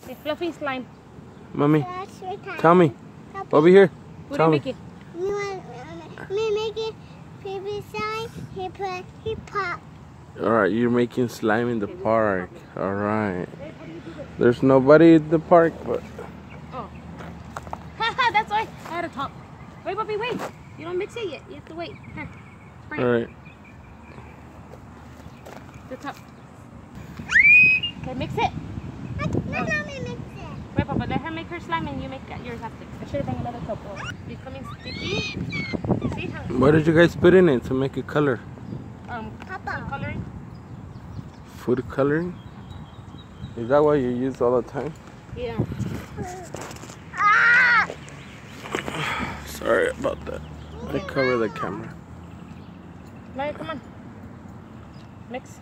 Okay, fluffy slime. Mommy, tell me. Over here. What Tell are me. you making? You want me making baby slime? He pop. Alright, you're making slime in the park. Alright. There's nobody in the park, but... Oh. Haha, that's why I had a top. Wait, puppy, wait. You don't mix it yet. You have to wait. Here. Spray it. Alright. The top. Okay, mix it. Let mommy mix it. Wait, Papa, let her make her slime and you make yours after. I should have brought another cup. Becoming sticky. See how? What did you guys put in it to make it color? Papa. Coloring. Food coloring? Is that what you use all the time? Yeah. Ah! Sorry about that. I cover the camera. Naya, come on. Mix.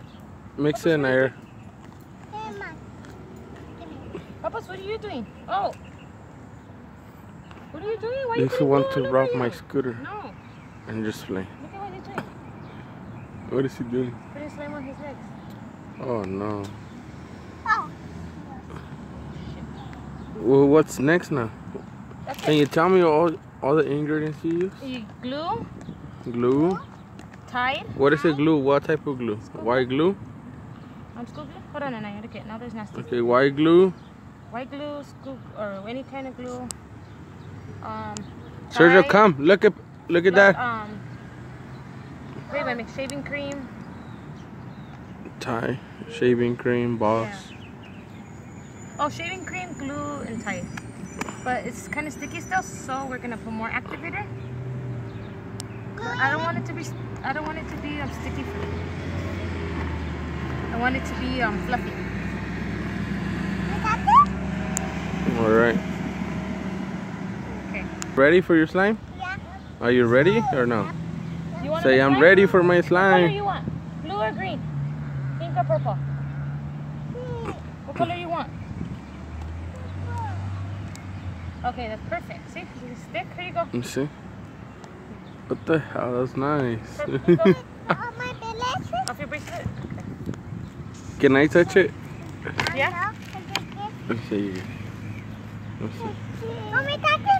Mix it, Nair. Hey, Mom. Papas, what are you doing? Oh. What are you doing? Why are If you want to rob my scooter No. and just play. Look at what you're doing. What is he doing? Putting slime on his legs. Oh no. Oh. Well, what's next now? That's Can you tell me all the ingredients you use? You glue, Glue? Tide. What is a glue? What type of glue? White glue? School glue? Hold on, Naya. Okay, now there's nasty. Okay, white glue. White glue, school, or any kind of glue. Sergio, Tide. come. Look at that. Wait, make shaving cream. Tie, shaving cream, boss. Yeah. Oh, shaving cream, glue, and Tide. But it's kind of sticky still, so we're gonna put more activator. I don't want it to be sticky. I want it to be fluffy. All right. Okay. Ready for your slime? Yeah. Are you ready or no? You want Say, I'm ready for my What color slime. you want? Blue or green? Pink or purple? What color you want? Okay, that's perfect. See, you stick. Here you go. Let me see. What the hell? That's nice. Purple, go. My bracelet? Off your bracelet. Can I touch it? Yeah. Let's see. Let's see. Mommy, touch it.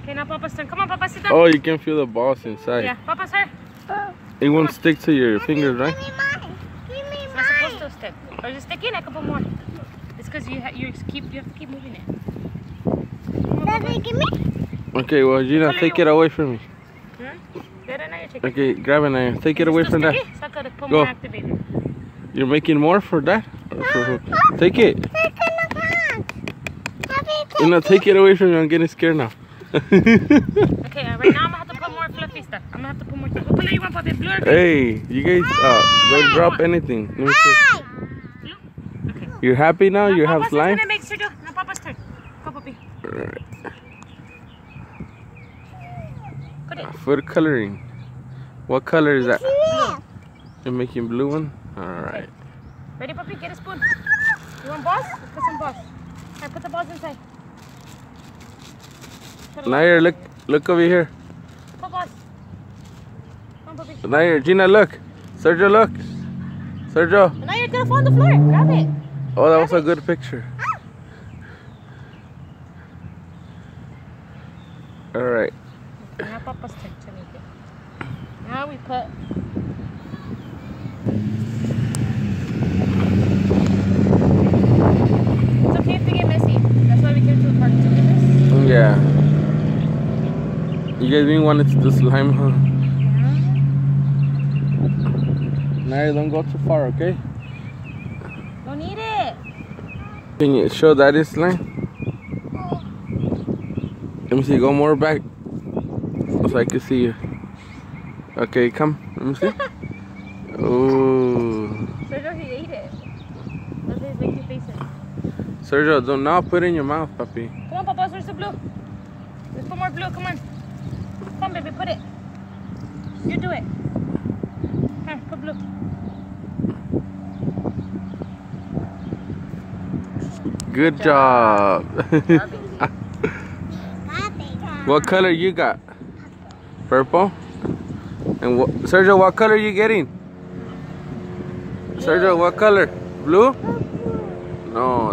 Okay, now Papa's turn. Come on, Papa, sit down. Oh, you can feel the balls inside. Yeah, Papa's her. It won't stick to your fingers, right? Give me mine. Give me It's not supposed mine. to stick. Or just stick in. I can put more. It's because you have to keep moving it. Daddy, give me. Okay, well, Gina, take it away from me. Better now you take it. Okay, grab it now. Take it away from that. So I gotta put Go. more activator. You're making more for that? Or for who? Take it. Take it in the hand. Happy You know, take it away from me. I'm getting scared now. Okay, right now I'm gonna have to put more fluffy stuff. I'm gonna have to put more. What color you want, Papi? Blue or green? Hey, you guys, don't drop anything. Let me see. Blue? Okay. You're happy now? You have Papa's slime? gonna make Sergio. Now Papa's turn. Go, Papi. Alright. Put it. Food coloring. What color is that? Blue. You're making blue one? Alright. Ready, Papi? Get a spoon. You want balls? Let's put some balls. Alright, put the balls inside. Put a lot. Nair, look over here. Put balls. Come on, Papi. Nair, Gina, look. Sergio, look. Sergio. Now you're gonna fall on the floor. Grab it. Oh, that was a good picture. Alright. Okay, now Papa's turn to make it. Now we put. It's okay if they get messy. That's why we came to the park to do this. Yeah. You guys didn't want it to do slime, huh? Nair, don't go too far, okay? Don't eat it. Can you show that is slime? Let me see, go more back so I can see you. Okay, come. Let me see. Oh. Sergio, he ate it. That's his making faces. Sergio, don't now put it in your mouth, puppy. Come on, Papa, where's the blue? Let's put more blue, come on. Come on, baby, put it. You do it. Here, put blue. Good job. What color you got? Purple? And Sergio, what color you getting? Sergio, what color? Blue? No,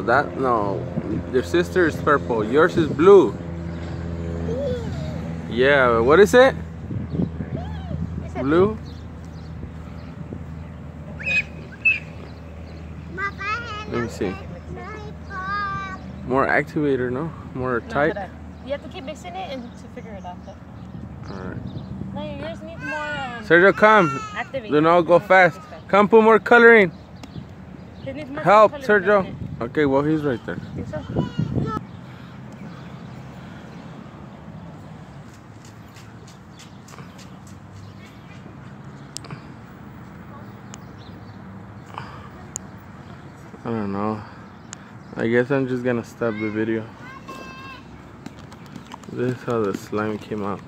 Your sister is purple. Yours is blue. Yeah, what is it? Blue? Let me see. More activator, no? More tight? You have to keep mixing it and to figure it out. Alright. No, yours needs more Sergio, come. activate. Then I'll go fast. Come put more coloring. It needs more Help, coloring, Sergio. doesn't it? Okay, well, he's right there. Think so? I don't know. I guess I'm just gonna stop the video. This is how the slime came out.